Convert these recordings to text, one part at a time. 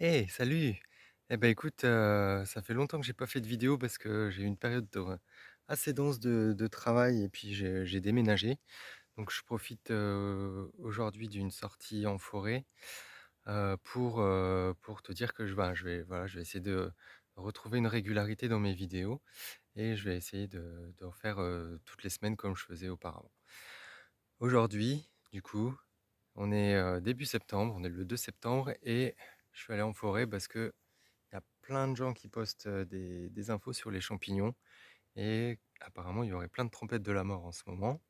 Hey, salut! Eh ben écoute, ça fait longtemps que j'ai pas fait de vidéo parce que j'ai eu une période assez dense de travail et puis j'ai déménagé. Donc je profite, aujourd'hui d'une sortie en forêt, pour te dire que je vais essayer de retrouver une régularité dans mes vidéos et je vais essayer de refaire, toutes les semaines comme je faisais auparavant. Aujourd'hui, du coup, on est, début septembre, on est le 2 septembre et je suis allé en forêt parce que il y a plein de gens qui postent, des infos sur les champignons et apparemment, il y aurait plein de trompettes de la mort en ce moment,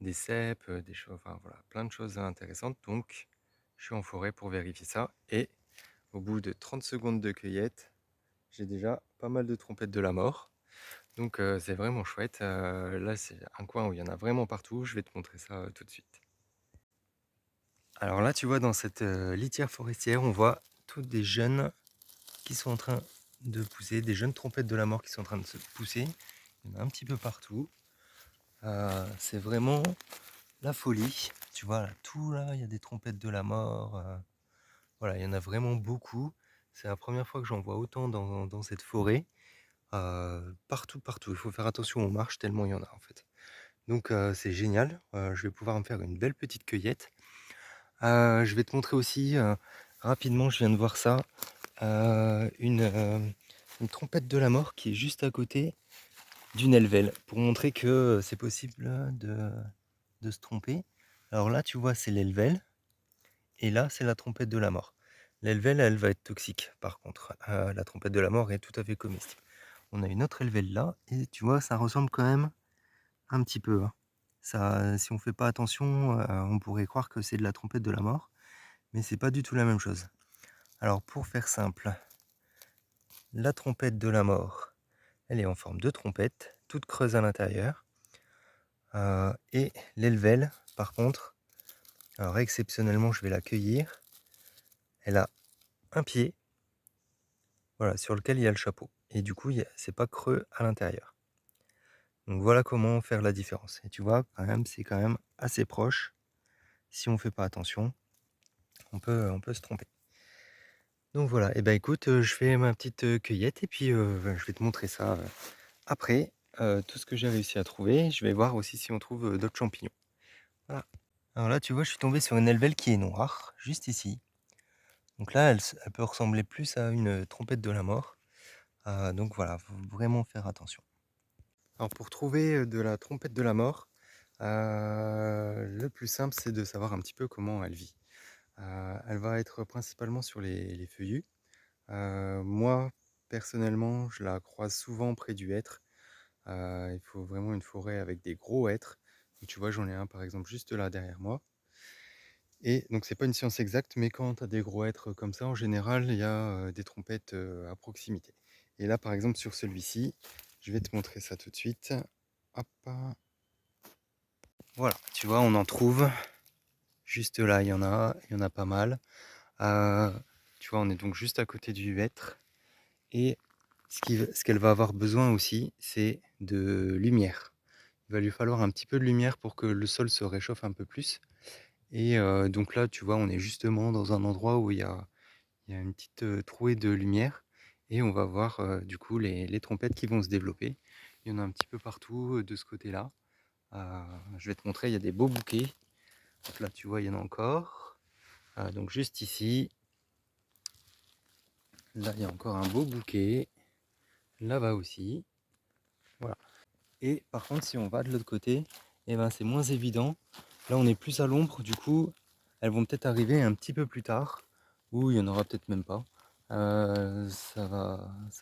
des cèpes, des choses, enfin voilà, plein de choses intéressantes. Donc je suis en forêt pour vérifier ça et au bout de 30 secondes de cueillette, j'ai déjà pas mal de trompettes de la mort. Donc c'est vraiment chouette, là, c'est un coin où il y en a vraiment partout. Je vais te montrer ça, tout de suite. Alors là, tu vois, dans cette, litière forestière, on voit toutes des jeunes qui sont en train de pousser, des jeunes trompettes de la mort qui sont en train de se pousser. Il y en a un petit peu partout. C'est vraiment la folie. Tu vois, là, tout là, il y a des trompettes de la mort. Voilà, il y en a vraiment beaucoup. C'est la première fois que j'en vois autant dans cette forêt. Partout, partout. Il faut faire attention aux marches tellement il y en a en fait. Donc c'est génial. Je vais pouvoir me faire une belle petite cueillette. Je vais te montrer aussi rapidement, je viens de voir ça, une trompette de la mort qui est juste à côté d'une Elvel pour montrer que c'est possible de se tromper. Alors là, tu vois, c'est l'Elvel et là, c'est la trompette de la mort. L'Elvel, elle va être toxique par contre. La trompette de la mort est tout à fait comestible. On a une autre Elvel là et tu vois, ça ressemble quand même un petit peu, hein. Ça, si on fait pas attention, on pourrait croire que c'est de la trompette de la mort, mais c'est pas du tout la même chose. Alors pour faire simple, la trompette de la mort, elle est en forme de trompette, toute creuse à l'intérieur. Et l'Elvel, par contre, alors exceptionnellement, je vais la cueillir. Elle a un pied, voilà, sur lequel il y a le chapeau. Et du coup, c'est pas creux à l'intérieur. Donc voilà comment faire la différence. Et tu vois, quand même, c'est quand même assez proche. Si on fait pas attention, on peut se tromper. Donc voilà, et ben écoute, je fais ma petite cueillette et puis je vais te montrer ça après. Tout ce que j'ai réussi à trouver. Je vais voir aussi si on trouve d'autres champignons. Voilà. Alors là, tu vois, je suis tombé sur une Elvel qui est noire, juste ici. Donc là, elle peut ressembler plus à une trompette de la mort. Donc voilà, faut vraiment faire attention. Alors pour trouver de la trompette de la mort, le plus simple, c'est de savoir un petit peu comment elle vit. Elle va être principalement sur les feuillus. Moi, personnellement, je la croise souvent près du hêtre. Il faut vraiment une forêt avec des gros hêtres. Donc, tu vois, j'en ai un par exemple juste là derrière moi. Et donc c'est pas une science exacte, mais quand tu as des gros hêtres comme ça, en général, il y a des trompettes à proximité. Et là, par exemple, sur celui-ci, je vais te montrer ça tout de suite. Hop, voilà, tu vois, on en trouve. Juste là, il y en a pas mal. Euh, Tu vois, on est donc juste à côté du hêtre. Et ce qu'elle va avoir besoin aussi, c'est de lumière. Il va lui falloir un petit peu de lumière pour que le sol se réchauffe un peu plus. Et donc là, tu vois, on est justement dans un endroit où il y a une petite trouée de lumière. Et on va voir du coup les trompettes qui vont se développer. Il y en a un petit peu partout de ce côté-là. Je vais te montrer, il y a des beaux bouquets. Donc là, tu vois, il y en a encore. Donc juste ici, là, il y a encore un beau bouquet. Là-bas aussi. Voilà. Et par contre, si on va de l'autre côté, eh ben, c'est moins évident. Là, on est plus à l'ombre, du coup, elles vont peut-être arriver un petit peu plus tard, ou il y en aura peut-être même pas. Ça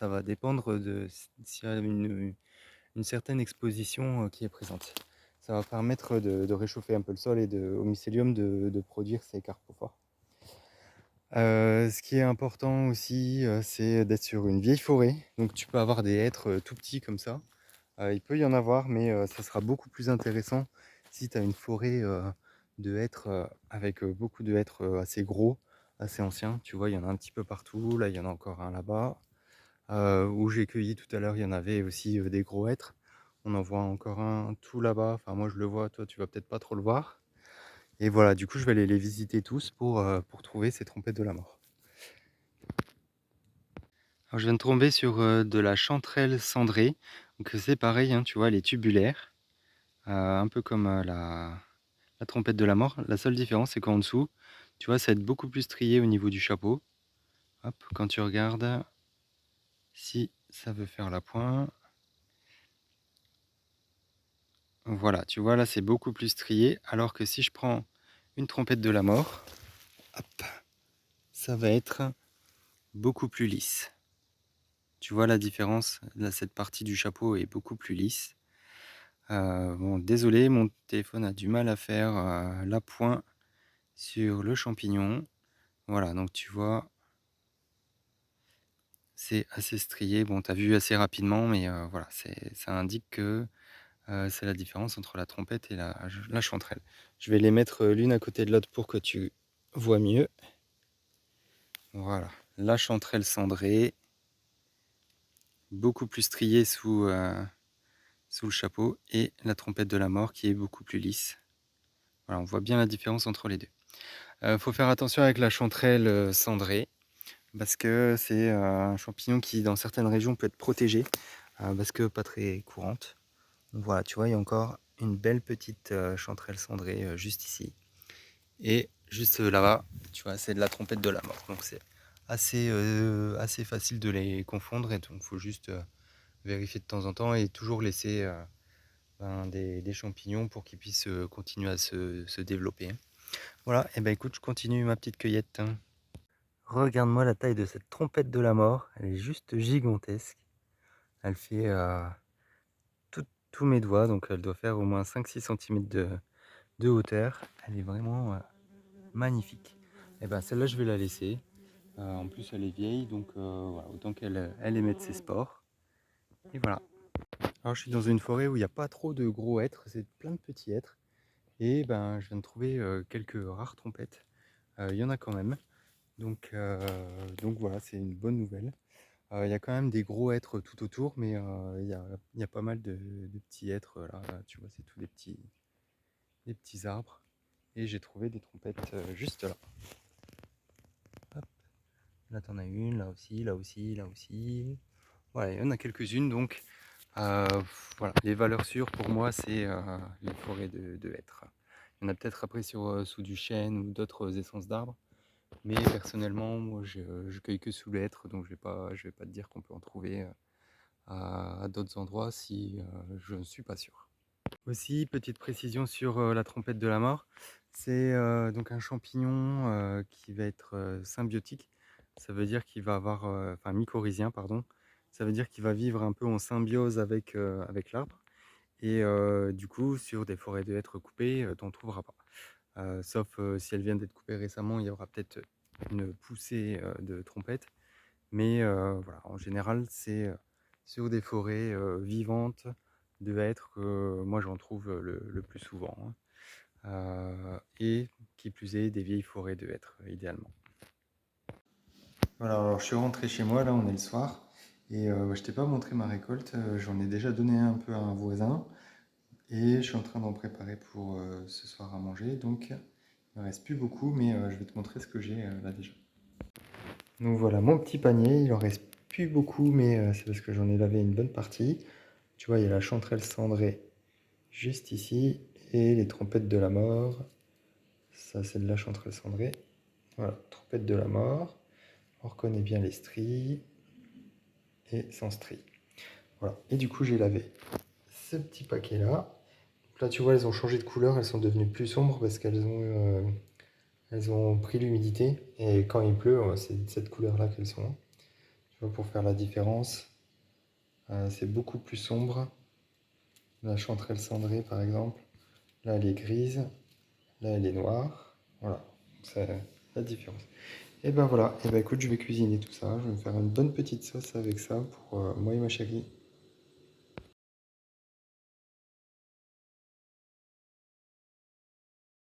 va dépendre de s'il y a une certaine exposition qui est présente. Ça va permettre de réchauffer un peu le sol et au mycélium de produire ses carpophores. Ce qui est important aussi, c'est d'être sur une vieille forêt. Donc tu peux avoir des hêtres tout petits comme ça. Il peut y en avoir, mais ça sera beaucoup plus intéressant si tu as une forêt de hêtres avec beaucoup de hêtres assez gros, assez anciens. Tu vois, il y en a un petit peu partout. Là, il y en a encore un là-bas. Où j'ai cueilli tout à l'heure, il y en avait aussi des gros hêtres. On en voit encore un tout là-bas. Enfin, moi, je le vois. Toi, tu vas peut-être pas trop le voir. Et voilà, du coup, je vais aller les visiter tous pour trouver ces trompettes de la mort. Alors, je viens de tomber sur de la chanterelle cendrée. Donc c'est pareil, hein, tu vois, elle est tubulaire, un peu comme la trompette de la mort. La seule différence, c'est qu'en dessous, tu vois, ça va être beaucoup plus strié au niveau du chapeau. Hop, quand tu regardes, si ça veut faire la pointe, voilà, tu vois, là, c'est beaucoup plus strié. Alors que si je prends une trompette de la mort, hop, ça va être beaucoup plus lisse. Tu vois la différence? Là, cette partie du chapeau est beaucoup plus lisse. Bon, désolé, mon téléphone a du mal à faire la pointe sur le champignon. Voilà, donc tu vois, c'est assez strié. Bon, tu as vu assez rapidement, mais voilà, ça indique que c'est la différence entre la trompette et la chanterelle. Je vais les mettre l'une à côté de l'autre pour que tu vois mieux. Voilà, la chanterelle cendrée, beaucoup plus striée sous le chapeau, et la trompette de la mort qui est beaucoup plus lisse. Voilà, on voit bien la différence entre les deux. Faut faire attention avec la chanterelle cendrée, parce que c'est un champignon qui, dans certaines régions, peut être protégé, parce que pas très courante. Donc voilà, tu vois, il y a encore une belle petite chanterelle cendrée juste ici. Et juste là-bas, tu vois, c'est de la trompette de la mort. Donc c'est assez facile de les confondre, et donc il faut juste vérifier de temps en temps et toujours laisser des champignons pour qu'ils puissent continuer à se développer. Voilà, et ben écoute, je continue ma petite cueillette, hein. Regarde-moi la taille de cette trompette de la mort, elle est juste gigantesque. Elle fait tous mes doigts, donc elle doit faire au moins 5-6 cm de hauteur. Elle est vraiment magnifique. Et ben celle-là, je vais la laisser. En plus, elle est vieille, donc voilà, autant qu'elle émette ses spores. Et voilà. Alors, je suis dans une forêt où il n'y a pas trop de gros hêtres, c'est plein de petits hêtres. Et ben, je viens de trouver quelques rares trompettes. Il y en a quand même. Donc voilà, c'est une bonne nouvelle. Il y a quand même des gros hêtres tout autour, mais il y a pas mal de petits hêtres là. Tu vois, c'est tous des petits arbres. Et j'ai trouvé des trompettes juste là. Hop. Là, t'en as une, là aussi, là aussi, là aussi. Voilà, il y en a quelques-unes. Donc euh, voilà, les valeurs sûres pour moi, c'est les forêts de hêtres. Il y en a peut-être après sous du chêne ou d'autres essences d'arbres. Mais personnellement, moi, je cueille que sous les hêtres, donc je vais pas te dire qu'on peut en trouver à d'autres endroits si je ne suis pas sûr. Aussi, petite précision sur la trompette de la mort, c'est donc un champignon qui va être symbiotique. Ça veut dire qu'il va avoir, enfin mycorhizien, pardon. Ça veut dire qu'il va vivre un peu en symbiose avec l'arbre. Et du coup, sur des forêts de hêtres coupées, tu n'en trouveras pas. Sauf si elles viennent d'être coupées récemment, il y aura peut-être une poussée de trompettes. Mais voilà, en général, c'est sur des forêts vivantes de hêtres que moi j'en trouve le plus souvent, hein. Et qui plus est, des vieilles forêts de hêtres, idéalement. Voilà, alors je suis rentré chez moi, là on est le soir, et je t'ai pas montré ma récolte, j'en ai déjà donné un peu à un voisin, et je suis en train d'en préparer pour ce soir à manger, donc il ne reste plus beaucoup, mais je vais te montrer ce que j'ai là déjà. Donc voilà, mon petit panier, il en reste plus beaucoup, mais c'est parce que j'en ai lavé une bonne partie. Tu vois, il y a la chanterelle cendrée juste ici, et les trompettes de la mort. Ça, c'est de la chanterelle cendrée. Voilà, trompette de la mort. On reconnaît bien les stries et sans stries. Voilà, et du coup, j'ai lavé ce petit paquet-là. Donc là, tu vois, elles ont changé de couleur, elles sont devenues plus sombres parce elles ont pris l'humidité. Et quand il pleut, c'est de cette couleur-là qu'elles sont. Tu vois, pour faire la différence, c'est beaucoup plus sombre. La chanterelle cendrée, par exemple, là, elle est grise. Là, elle est noire. Voilà, c'est la différence. Et ben voilà, et ben écoute, je vais cuisiner tout ça. Je vais me faire une bonne petite sauce avec ça pour moi et ma chérie.